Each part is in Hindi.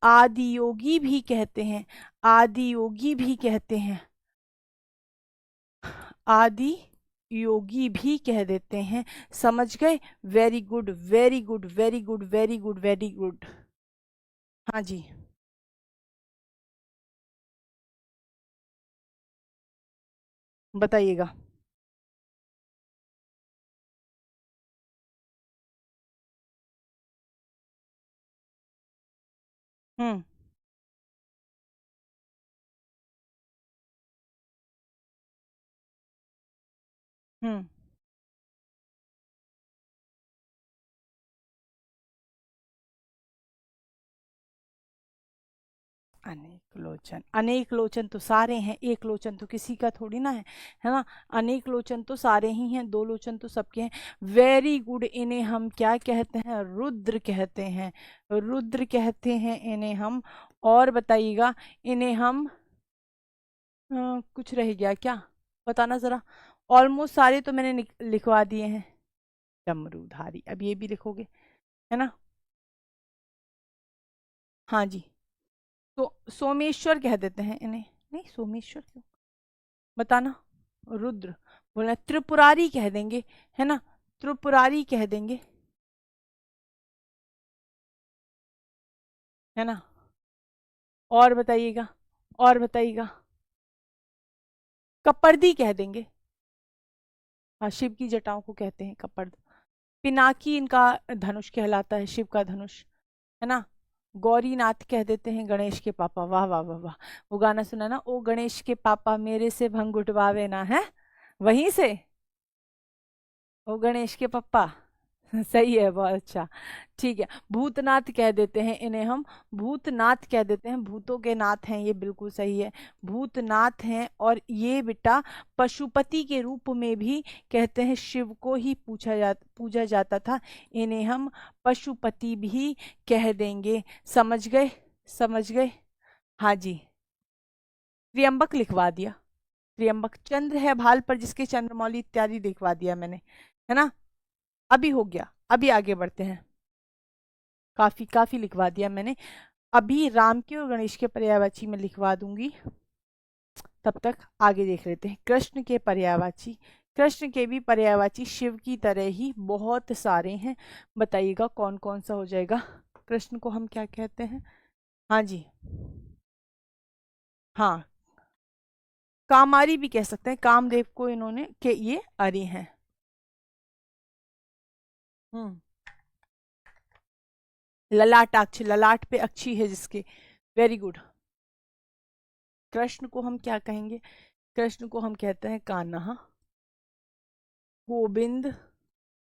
आदियोगी भी कहते हैं, आदियोगी भी कहते हैं, आदि योगी भी कह देते हैं। समझ गए? Very good very good very good very good very good. हाँ जी, बताइएगा। हम्म। हम्म। अनेक लोचन, अनेक लोचन तो सारे हैं, एक लोचन तो किसी का थोड़ी ना है ना। अनेक लोचन तो सारे ही हैं, दो लोचन तो सबके हैं। Very good. इन्हें हम क्या कहते हैं? रुद्र कहते हैं, रुद्र कहते हैं इन्हें हम। और बताइएगा, इन्हें हम कुछ रह गया क्या? बताना जरा। ऑलमोस्ट सारे तो मैंने लिखवा दिए हैं। डमरूधारी, अब ये भी लिखोगे, है ना? हाँ जी। तो सोमेश्वर कह देते हैं इन्हें। नहीं, सोमेश्वर क्यों? बताना। रुद्र बोलना, त्रिपुरारी कह देंगे, है ना? त्रिपुरारी कह देंगे, है ना? और बताइएगा, और बताइएगा। कपर्दी कह देंगे। हाँ, शिव की जटाओं को कहते हैं कपर्द। पिनाकी इनका धनुष कहलाता है, शिव का धनुष, है ना? गौरीनाथ कह देते हैं गणेश के पापा। वाह वाह वाह वाह। वो गाना सुना ना, ओ गणेश के पापा मेरे से भंग उठवावे ना, है वहीं से। ओ गणेश के पापा। सही है, बहुत अच्छा। ठीक है। भूतनाथ कह देते हैं इन्हें हम, भूतनाथ कह देते हैं, भूतों के नाथ हैं, ये बिल्कुल सही है, भूतनाथ हैं। और ये बेटा पशुपति के रूप में भी कहते हैं, शिव को ही पूजा जाता था, इन्हें हम पशुपति भी कह देंगे। समझ गए? समझ गए? हाँ जी। त्र्यंबक लिखवा दिया, त्र्यंबक। चंद्र है भाल पर जिसके चंद्रमौली इत्यादि लिखवा दिया मैंने, है ना? अभी हो गया, अभी आगे बढ़ते हैं। काफी काफी लिखवा दिया मैंने। अभी राम के और गणेश के पर्यायवाची में लिखवा दूंगी, तब तक आगे देख लेते हैं। कृष्ण के पर्यायवाची, कृष्ण के भी पर्यायवाची शिव की तरह ही बहुत सारे हैं। बताइएगा कौन कौन सा हो जाएगा? कृष्ण को हम क्या कहते हैं? हाँ जी। हाँ, कामारी भी कह सकते हैं, कामदेव को इन्होंने के ये अरि हैं। हम्म। ललाटाक्ष, ललाट पे अक्षी है जिसके। Very good. कृष्ण को हम क्या कहेंगे? कृष्ण को हम कहते हैं कान्हा, गोविंद।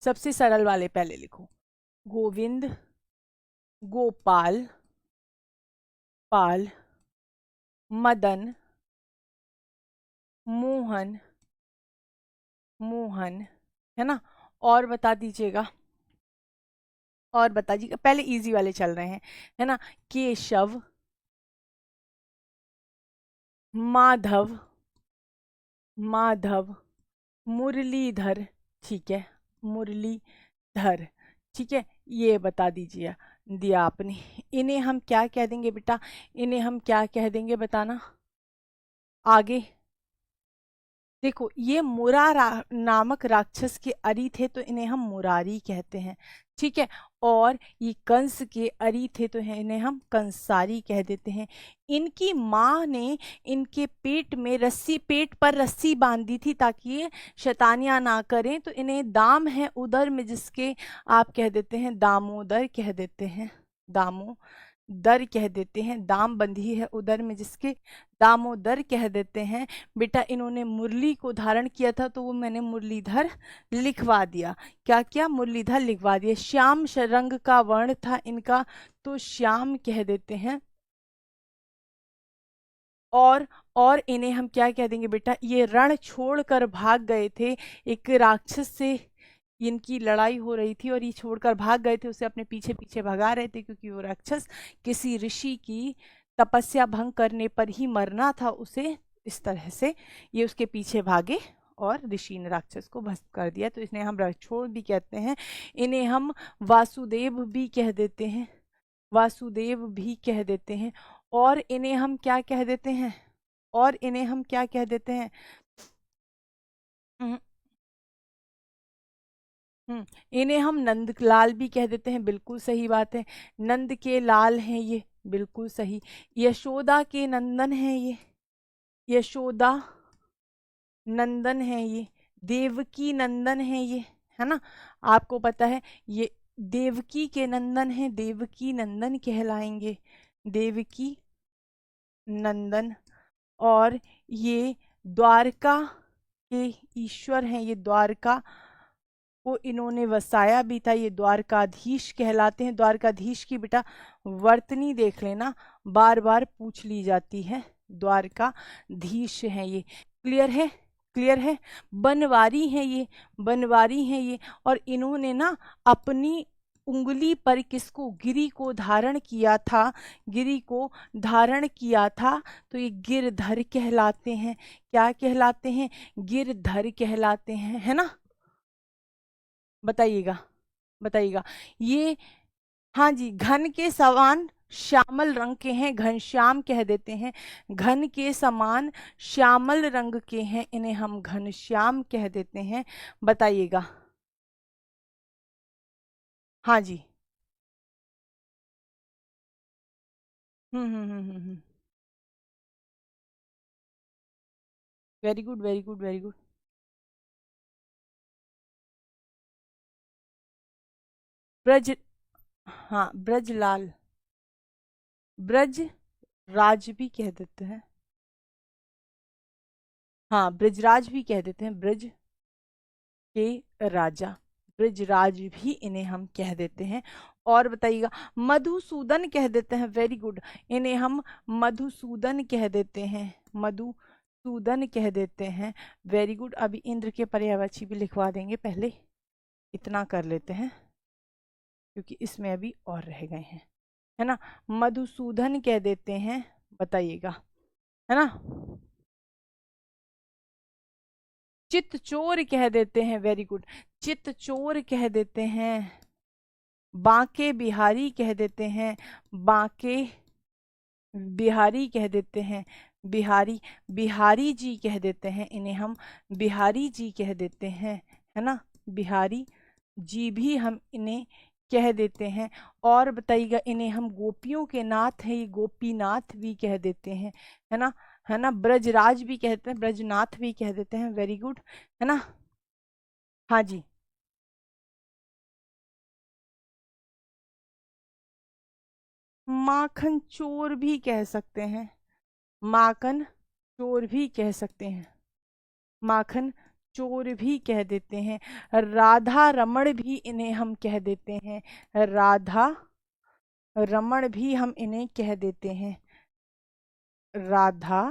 सबसे सरल वाले पहले लिखो। गोविंद, गोपाल, पाल, मदन, मोहन, मोहन, है ना? और बता दीजिएगा, और बता दीजिएगा, पहले इजी वाले चल रहे हैं, है ना? केशव, माधव, माधव, मुरलीधर, ठीक है, मुरलीधर, ठीक है। ये बता दीजिए, दिया आपने। इन्हें हम क्या कह देंगे बेटा? इन्हें हम क्या कह देंगे, बताना। आगे देखो, ये नामक राक्षस के अरी थे, तो इन्हें हम मुरारी कहते हैं, ठीक है। और ये कंस के अरी थे, तो इन्हें हम कंसारी कह देते हैं। इनकी माँ ने इनके पेट में रस्सी, पेट पर रस्सी बांधी थी ताकि ये शैतानियां ना करें, तो इन्हें दाम है उदर में जिसके आप कह देते हैं दामोदर कह देते हैं, दामो दर कह देते हैं। दाम बंधी है उदर में जिसके, दामोदर कह देते हैं। बेटा इन्होंने मुरली को धारण किया था, तो वो मैंने मुरलीधर लिखवा दिया। क्या क्या? मुरलीधर लिखवा दिया। श्याम रंग का वर्ण था इनका, तो श्याम कह देते हैं। और इन्हें हम क्या कह देंगे बेटा? ये रण छोड़कर भाग गए थे, एक राक्षस से इनकी लड़ाई हो रही थी और ये छोड़कर भाग गए थे, उसे अपने पीछे पीछे भगा रहे थे, क्योंकि वो राक्षस किसी ऋषि की तपस्या भंग करने पर ही मरना था उसे। इस तरह से ये उसके पीछे भागे और ऋषि ने राक्षस को भस्म कर दिया, तो इसने हम रणछोड़ भी कहते हैं। इन्हें हम वासुदेव भी कह देते हैं, वासुदेव भी कह देते हैं। और इन्हें हम क्या कह देते हैं? और इन्हें हम क्या कह देते हैं? हम्म, इन्हें हम नंदलाल भी कह देते हैं, बिल्कुल सही बात है। नंद के लाल हैं ये, बिल्कुल सही। यशोदा के नंदन हैं ये, यशोदा नंदन है ये। देवकी नंदन है ये, है ना? आपको पता है ये देवकी के नंदन है, देवकी नंदन कहलाएंगे, देवकी नंदन। और ये द्वारका के ईश्वर हैं, ये द्वारका को इन्होंने वसाया भी था, ये द्वारकाधीश कहलाते हैं। द्वारकाधीश की बेटा वर्तनी देख लेना, बार बार पूछ ली जाती है, द्वारकाधीश है ये। क्लियर है? क्लियर है? बनवारी है ये, बनवारी है ये। और इन्होंने ना अपनी उंगली पर किसको? गिरी को धारण किया था, गिरी को धारण किया था, तो ये गिरधर कहलाते हैं। क्या कहलाते हैं? गिरधर कहलाते हैं, है ना? बताइएगा, बताइएगा। ये, हाँ जी, घन के समान श्यामल रंग के हैं, घनश्याम कह देते हैं। घन के समान श्यामल रंग के हैं, इन्हें हम घनश्याम कह देते हैं। बताइएगा। हाँ जी। हम्म। Very good, very good, very good. Braj, हाँ, ब्रजलाल, ब्रज राज भी कह देते हैं। हाँ, ब्रजराज भी कह देते हैं, ब्रज के राजा, ब्रजराज भी इन्हें हम कह देते हैं। और बताइएगा। मधुसूदन कह देते हैं, वेरी गुड, इन्हें हम मधुसूदन कह देते हैं, मधुसूदन कह देते हैं। Very good. अभी इंद्र के पर्यायवाची भी लिखवा देंगे, पहले इतना कर लेते हैं क्योंकि इसमें अभी और रह गए हैं, है ना? मधुसूदन कह देते हैं, बताइएगा, है ना? चितचोर कह देते हैं, वेरी गुड, चितचोर कह देते हैं। बांके बिहारी कह देते हैं, बांके बिहारी कह देते हैं, बिहारी, बिहारी जी कह देते हैं, इन्हें हम बिहारी जी कह देते हैं, है ना? बिहारी जी भी हम इन्हें कह देते हैं। और बताइएगा, इन्हें हम गोपियों के नाथ हैं, ये गोपीनाथ भी कह देते हैं, है ना? है ना? ब्रजराज भी कहते हैं, ब्रजनाथ भी कह देते हैं, वेरी गुड, है ना? हाँ जी। माखन चोर भी कह सकते हैं, माखन चोर भी कह सकते हैं, माखन चोर भी कह देते हैं। राधा रमण भी इन्हें हम कह देते हैं, राधा रमण भी हम इन्हें कह देते हैं, राधा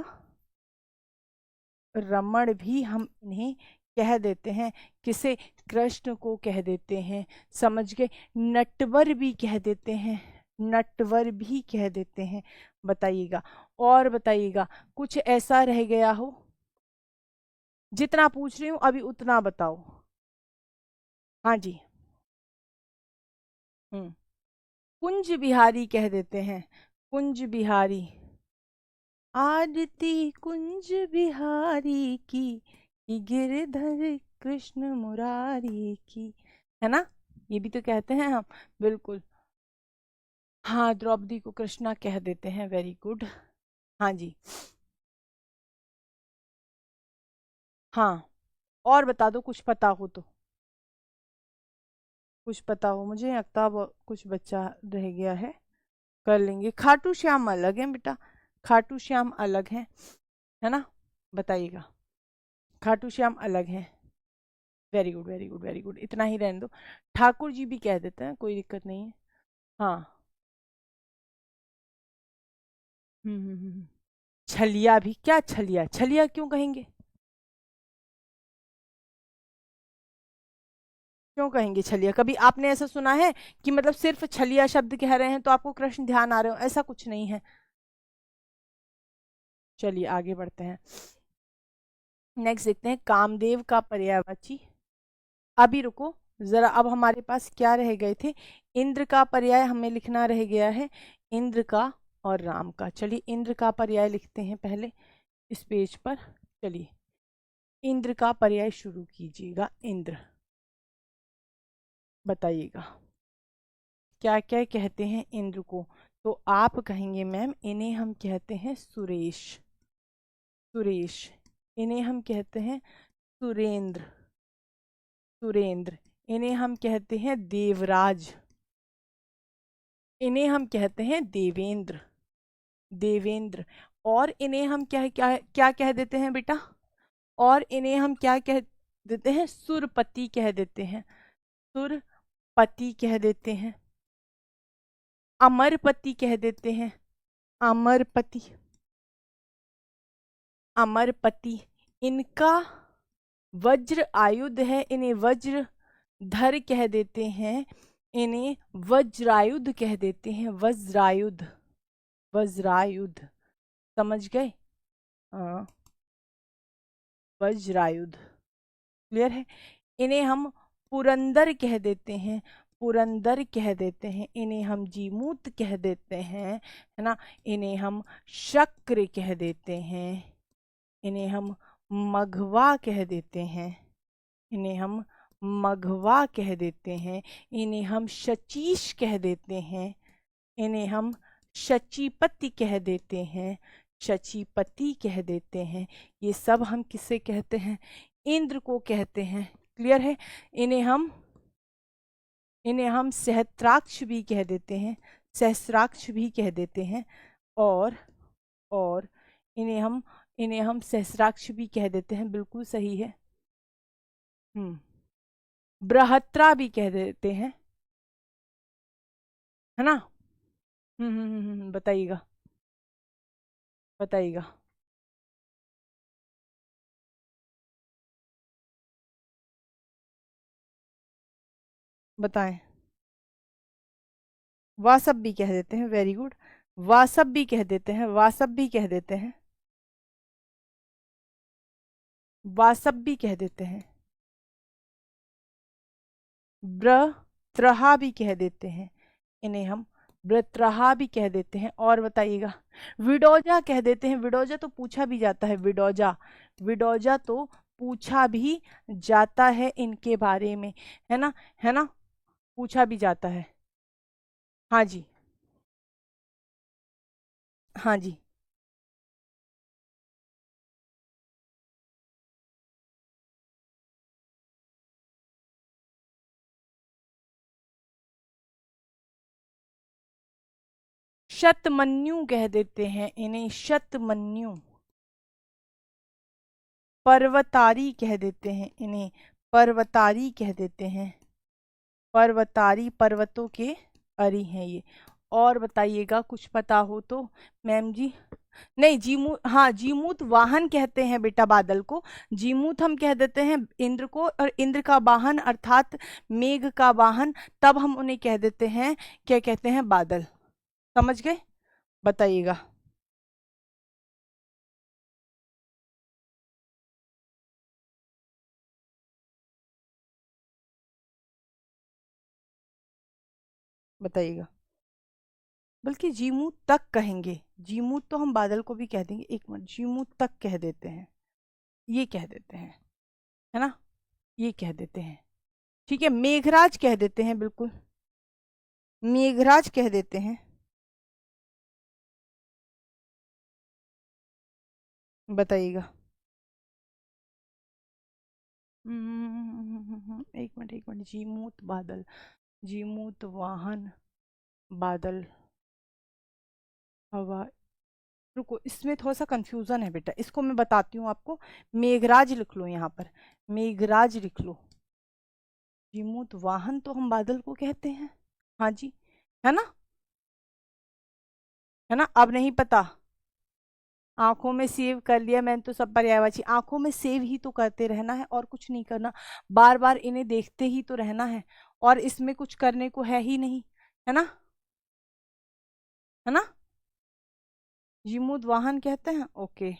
रमण भी हम इन्हें कह देते हैं। किसे? कृष्ण को कह देते हैं, समझ गए? नटवर भी कह देते हैं, नटवर भी कह देते हैं। बताइएगा। और बताइएगा, कुछ ऐसा रह गया हो? जितना पूछ रही हूँ अभी उतना बताओ। हाँ जी। हम्म। कुंज बिहारी कह देते हैं, कुंज बिहारी। आरती कुंज बिहारी की गिरधर कृष्ण मुरारी की, है ना? ये भी तो कहते हैं हम, बिल्कुल। हाँ, द्रौपदी को कृष्णा कह देते हैं, वेरी गुड। हाँ जी। हाँ, और बता दो, कुछ पता हो तो, कुछ पता हो, मुझे लगता है कुछ बच्चा रह गया है, कर लेंगे। खाटू श्याम अलग है बेटा, खाटू श्याम अलग है ना? बताइएगा। खाटू श्याम अलग है, very good, very good, very good, इतना ही रहने दो। ठाकुर जी भी कह देते हैं, कोई दिक्कत नहीं है। हाँ। छलिया भी, क्या छलिया? छलिया क्यों कहेंगे? क्यों कहेंगे छलिया? कभी आपने ऐसा सुना है कि मतलब सिर्फ छलिया शब्द कह रहे हैं तो आपको कृष्ण ध्यान आ रहे हो? ऐसा कुछ नहीं है। चलिए आगे बढ़ते हैं। नेक्स्ट देखते हैं, कामदेव का पर्यायवाची। अभी रुको, जरा अब हमारे पास क्या रह गए थे, इंद्र का पर्याय हमें लिखना रह गया है, इंद्र का और राम का। चलिए इंद्र का पर्याय लिखते हैं पहले इस पेज पर। चलिए इंद्र का पर्याय शुरू कीजिएगा। इंद्र, बताइएगा क्या क्या कहते हैं इंद्र को। तो आप कहेंगे मैम इन्हें हम कहते हैं सुरेश, सुरेश। इन्हें हम कहते हैं सुरेंद्र, सुरेंद्र। इन्हें हम कहते हैं देवराज, इन्हें हम कहते हैं देवेंद्र, देवेंद्र। और इन्हें हम क्या क्या क्या कह देते हैं बेटा, और इन्हें हम क्या कह देते हैं, सुरपति कह देते हैं, सुरपति कह देते हैं, अमरपति कह देते हैं, अमरपति, अमरपति। इनका वज्र आयुध है, इन्हें वज्र धर कह देते हैं, इन्हें वज्रायुध कह देते हैं, वज्रायुध, वज्रायुध। समझ गए? हाँ, वज्रायुध। क्लियर है? इन्हें हम पुरंदर कह देते हैं, पुरंदर कह देते हैं। इन्हें हम जीमूत कह देते हैं, है ना। इन्हें हम शक्र कह देते हैं, इन्हें हम मघवा कह देते हैं, इन्हें हम मघवा कह देते हैं। इन्हें हम शचीश कह देते हैं, इन्हें हम शचीपति कह देते हैं, शचीपति कह देते हैं। ये सब हम किसे कहते हैं, इंद्र को कहते हैं। क्लियर है? इन्हें हम सहस्त्राक्ष भी कह देते हैं, सहस्राक्ष भी कह देते हैं। और इन्हें हम सहस्राक्ष भी कह देते हैं, बिल्कुल सही है। बृहत्रा भी कह देते हैं, है ना। बताइएगा, बताइएगा। बताएं। वासब भी कह देते हैं, वेरी गुड। वासब भी कह देते हैं, वासब भी कह देते हैं, वासब भी कह देते हैं। ब्रत्रहा भी कह देते हैं, इन्हें हम ब्रत्रहा भी कह देते हैं। और बताइएगा। विडोजा कह देते हैं, विडोजा तो पूछा भी जाता है, विडोजा, विडोजा तो पूछा भी जाता है इनके बारे में, है ना, है ना, पूछा भी जाता है। हाँ जी, हाँ जी। शतमन्यु कह देते हैं, इन्हें शतमन्यु। पर्वतारी कह देते हैं, इन्हें पर्वतारी कह देते हैं, पर्वतारी, पर्वतों के अरी हैं ये। और बताइएगा कुछ पता हो तो। मैम जी, नहीं, जीमूत, हाँ जीमूत वाहन कहते हैं बेटा बादल को। जीमूत हम कह देते हैं इंद्र को, और इंद्र का वाहन अर्थात मेघ का वाहन, तब हम उन्हें कह देते हैं, क्या कहते हैं, बादल। समझ गए? बताइएगा। बताइएगा। बल्कि जीमूत तक कहेंगे, जीमूत तो हम बादल को भी कह देंगे, एक मिनट, जीमूत तक कह देते हैं, ये कह देते हैं, है ना, ये कह देते हैं। ठीक है, मेघराज कह देते हैं, बिल्कुल मेघराज कह देते हैं। बताइएगा। एक मिनट, एक मिनट, जीमूत बादल, जीमूत वाहन, बादल, हवा। रुको, इसमें थोड़ा सा कंफ्यूजन है बेटा, इसको मैं बताती हूँ आपको। मेघराज लिख लो यहाँ पर, मेघराज लिख लो। जीमूत वाहन तो हम बादल को कहते हैं, हाँ जी, है ना, है ना। अब नहीं पता, आंखों में सेव कर लिया मैंने तो सब पर्यायवाची। आंखों में सेव ही तो करते रहना है, और कुछ नहीं करना, बार बार इन्हें देखते ही तो रहना है, और इसमें कुछ करने को है ही नहीं, है ना, है ना। जीमूत वाहन कहते हैं, ओके।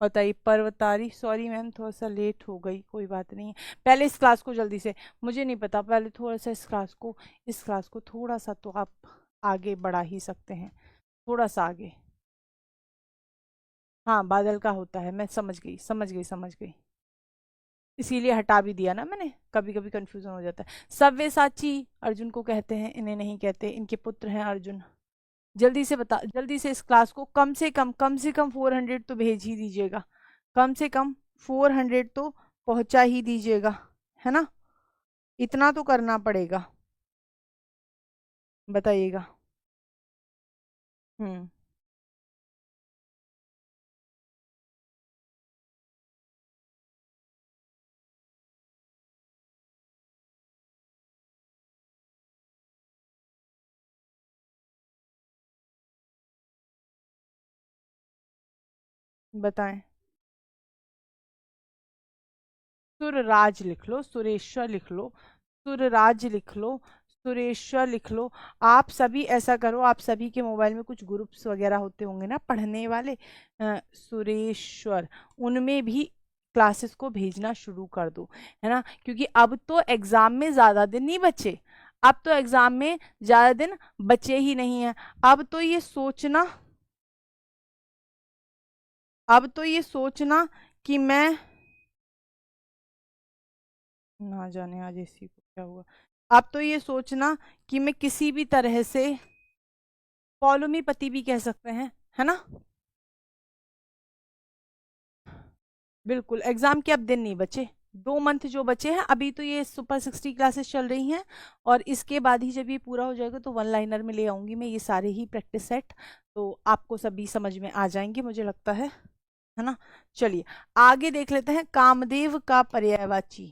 बताइए। पर्वतारी, सॉरी मैम थोड़ा सा लेट हो गई, कोई बात नहीं है। पहले इस क्लास को जल्दी से, मुझे नहीं पता, पहले थोड़ा सा इस क्लास को थोड़ा सा तो आप आगे बढ़ा ही सकते हैं, थोड़ा सा आगे। हाँ बादल का होता है, मैं समझ गई समझ गई समझ गई, इसीलिए हटा भी दिया ना मैंने, कभी कभी कंफ्यूजन हो जाता है। सव्यसाची अर्जुन को कहते हैं, इन्हें नहीं कहते, इनके पुत्र हैं अर्जुन। जल्दी से बता, जल्दी से इस क्लास को कम से कम 400 तो भेज ही दीजिएगा, कम से कम 400 तो पहुंचा ही दीजिएगा, है ना, इतना तो करना पड़ेगा। बताइएगा। हम्म। बताएं। सुरराज लिख लो, सुरेश्वर लिख लो, सुरराज लिख लो, सुरेश्वर लिख लो। आप सभी ऐसा करो, आप सभी के मोबाइल में कुछ ग्रुप्स वगैरह होते होंगे ना पढ़ने वाले, सुरेश्वर, उनमें भी क्लासेस को भेजना शुरू कर दो, है ना, क्योंकि अब तो एग्जाम में ज्यादा दिन नहीं बचे, अब तो एग्जाम में ज्यादा दिन बचे ही नहीं है। अब तो ये सोचना, अब तो ये सोचना कि मैं, ना जाने आज इसी को क्या हुआ, अब तो ये सोचना कि मैं किसी भी तरह से, पौलुमी पति भी कह सकते हैं, है ना, बिल्कुल एग्जाम के अब दिन नहीं बचे, 2 मंथ जो बचे हैं, अभी तो ये सुपर 60 क्लासेस चल रही हैं, और इसके बाद ही जब ये पूरा हो जाएगा तो वन लाइनर में ले आऊंगी मैं ये सारे ही प्रैक्टिस सेट, तो आपको सभी समझ में आ जाएंगे मुझे लगता है ना। चलिए आगे देख लेते हैं, कामदेव का पर्यायवाची,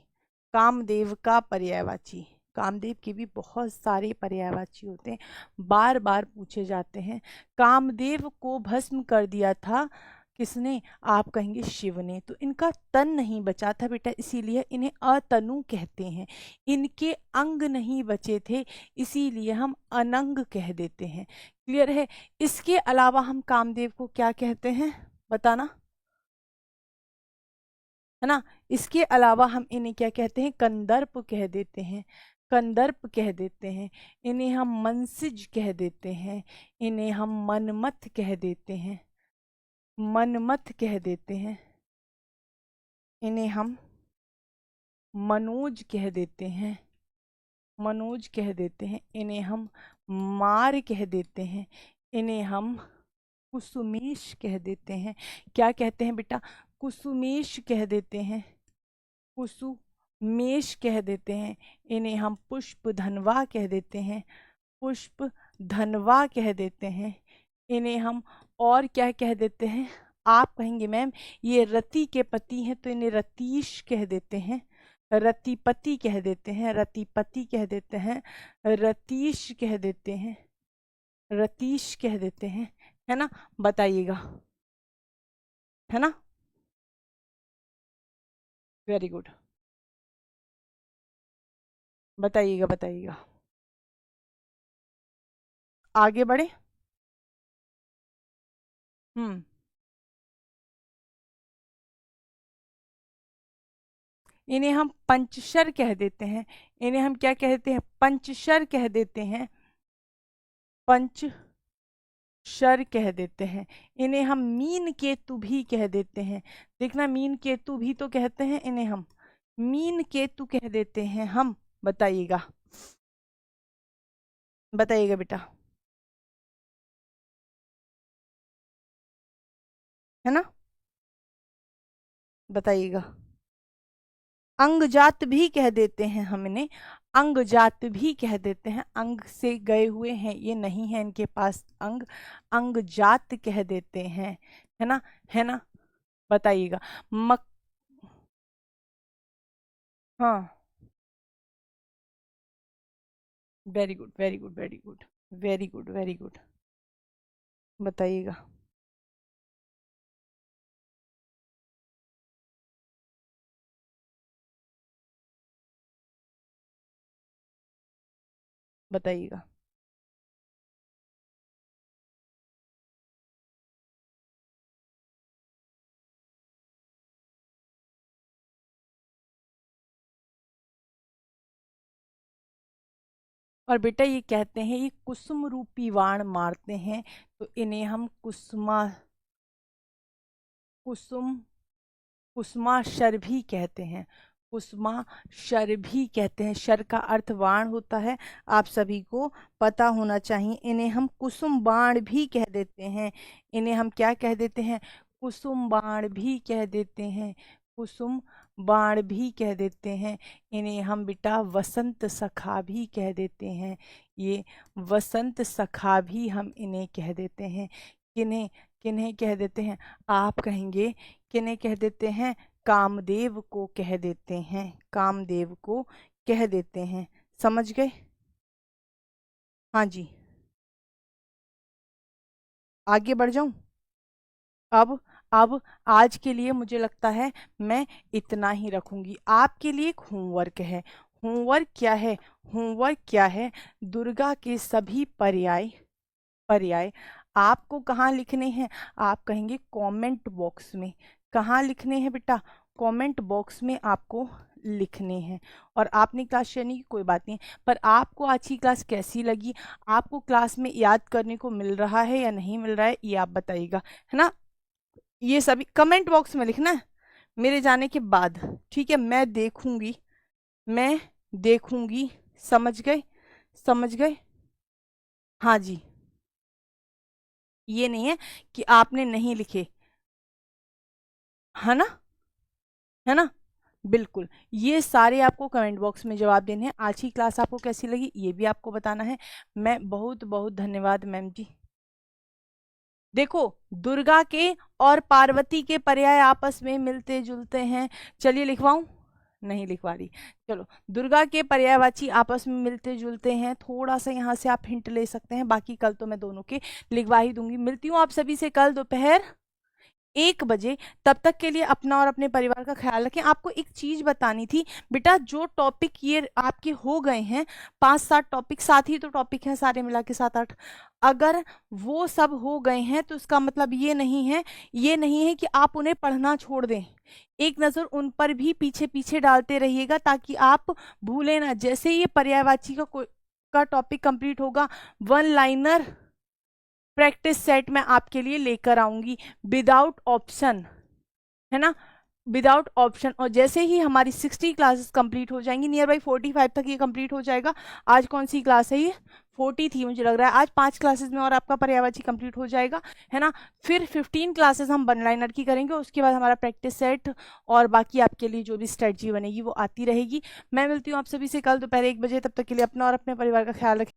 कामदेव का पर्यायवाची, कामदेव के भी बहुत सारे पर्यायवाची होते हैं, बार बार पूछे जाते हैं। कामदेव को भस्म कर दिया था किसने, आप कहेंगे शिव ने, तो इनका तन नहीं बचा था बेटा, इसीलिए इन्हें अतनु कहते हैं। इनके अंग नहीं बचे थे, इसीलिए हम अनंग कह देते हैं। क्लियर है। इसके अलावा हम कामदेव को क्या कहते हैं, बताना, है ना। इसके अलावा हम इन्हें क्या कहते हैं, कंदर्प कह देते हैं, कंदर्प कह देते हैं। इन्हें हम मनसिज कह देते हैं, इन्हें हम मनमथ कह देते हैं, मनमथ कह देते हैं। इन्हें हम मनोज कह देते हैं, मनोज कह देते हैं। इन्हें हम मार कह देते हैं, इन्हें हम कुसुमेश कह देते हैं। क्या कहते हैं बेटा, कुसुमेश कह देते हैं, कुसुमेश कह देते हैं। इन्हें हम पुष्प धनवा कह देते हैं, पुष्प धनवा कह देते हैं। इन्हें हम और क्या कह देते हैं, आप कहेंगे मैम ये रति के पति हैं तो इन्हें रतीश कह देते हैं, रतिपति कह देते हैं, रतिपति कह देते हैं, रतीश कह देते हैं, रतीश कह देते हैं, है ना। बताइएगा, है ना, वेरी गुड, बताइएगा बताइएगा। आगे बढ़े। हम्म। इन्हें हम पंचशर कह देते हैं, इन्हें हम क्या कहते हैं, पंचशर कह देते हैं, पंचशर कह देते हैं। इन्हें हम मीन केतु भी कह देते हैं, देखना मीन केतु भी तो कहते हैं, इन्हें हम मीन केतु कह देते हैं हम। बताइएगा, बताइएगा बेटा, है ना, बताइएगा। अंगजात भी कह देते हैं हम इन्हें, अंगजात भी कह देते हैं, अंग से गए हुए हैं, ये नहीं है इनके पास अंग, अंगजात कह देते हैं, है ना, है ना। बताइएगा। मक, हाँ, very good very good very good, very good very good. बताइएगा। बताइएगा। और बेटा ये कहते हैं ये कुसुम रूपी बाण मारते हैं, तो इन्हें हम कुसुम कुसुमाशर भी कहते हैं। कुसुमाशर भी कहते हैं। शर का अर्थ बाण होता है, आप सभी को पता होना चाहिए। इन्हें हम कुसुम बाण भी कह देते हैं। इन्हें हम क्या कह देते हैं? कुसुम बाण भी कह देते हैं। कुसुम बाण भी कह देते हैं। इन्हें हम बेटा वसंत सखा भी कह देते हैं। ये वसंत सखा भी हम इन्हें कह देते हैं। किन्हें किन्हें कह देते हैं? आप कहेंगे किन्हें कह देते हैं? कामदेव को कह देते हैं। कामदेव को कह देते हैं। समझ गए? हाँ जी, आगे बढ़ जाऊं? अब आज के लिए मुझे लगता है मैं इतना ही रखूंगी। आपके लिए एक होमवर्क है। होमवर्क क्या है? होमवर्क क्या है? दुर्गा के सभी पर्याय पर्याय आपको कहाँ लिखने हैं? आप कहेंगे कमेंट बॉक्स में। कहाँ लिखने हैं बेटा? कमेंट बॉक्स में आपको लिखने हैं। और आपने क्लास शेयर नहीं की, कोई बात नहीं, पर आपको आज की क्लास कैसी लगी? आपको क्लास में याद करने को मिल रहा है या नहीं मिल रहा है, ये आप बताइएगा, है ना? ये सभी कमेंट बॉक्स में लिखना है मेरे जाने के बाद, ठीक है? मैं देखूंगी। समझ गए? समझ गए? हाँ जी, ये नहीं है कि आपने नहीं लिखे, है ना? है ना? बिल्कुल, ये सारे आपको कमेंट बॉक्स में जवाब देने हैं। आज की क्लास आपको कैसी लगी ये भी आपको बताना है। मैं बहुत बहुत धन्यवाद मैम जी। देखो, दुर्गा के और पार्वती के पर्याय आपस में मिलते जुलते हैं। चलिए लिखवाऊं? नहीं लिखवा रही। चलो, दुर्गा के पर्यायवाची आपस में मिलते जुलते हैं। थोड़ा सा यहाँ से आप हिंट ले सकते हैं, बाकी कल तो मैं दोनों के लिखवा ही दूंगी। मिलती हूँ आप सभी से कल दोपहर 1 बजे। तब तक के लिए अपना और अपने परिवार का ख्याल रखें। आपको एक चीज बतानी थी बेटा, जो टॉपिक ये आपके हो गए हैं 5-7 टॉपिक, 7 ही तो टॉपिक हैं सारे मिला के, 7-8, अगर वो सब हो गए हैं तो इसका मतलब ये नहीं है कि आप उन्हें पढ़ना छोड़ दें। एक नजर उन पर भी पीछे पीछे डालते रहिएगा ताकि आप भूलें ना। जैसे ये पर्यायवाची का टॉपिक कंप्लीट होगा, वन लाइनर प्रैक्टिस सेट मैं आपके लिए लेकर आऊंगी विदाउट ऑप्शन, है ना? Without option. और जैसे ही हमारी 60 क्लासेस कंप्लीट हो जाएंगी, नियर बाई 45 तक ये कंप्लीट हो जाएगा। आज कौन सी क्लास है ये? 40 थी मुझे लग रहा है। आज 5 क्लासेस में और आपका पर्यायवाची कंप्लीट हो जाएगा, है ना? फिर 15 क्लासेस हम वन लाइनर की करेंगे। उसके बाद हमारा प्रैक्टिस सेट और बाकी आपके लिए जो भी स्ट्रेटजी बनेगी वो आती रहेगी। मैं मिलती हूँ आप सभी से कल दोपहर 1 बजे। तब तक के लिए अपना और अपने परिवार का ख्याल रखें।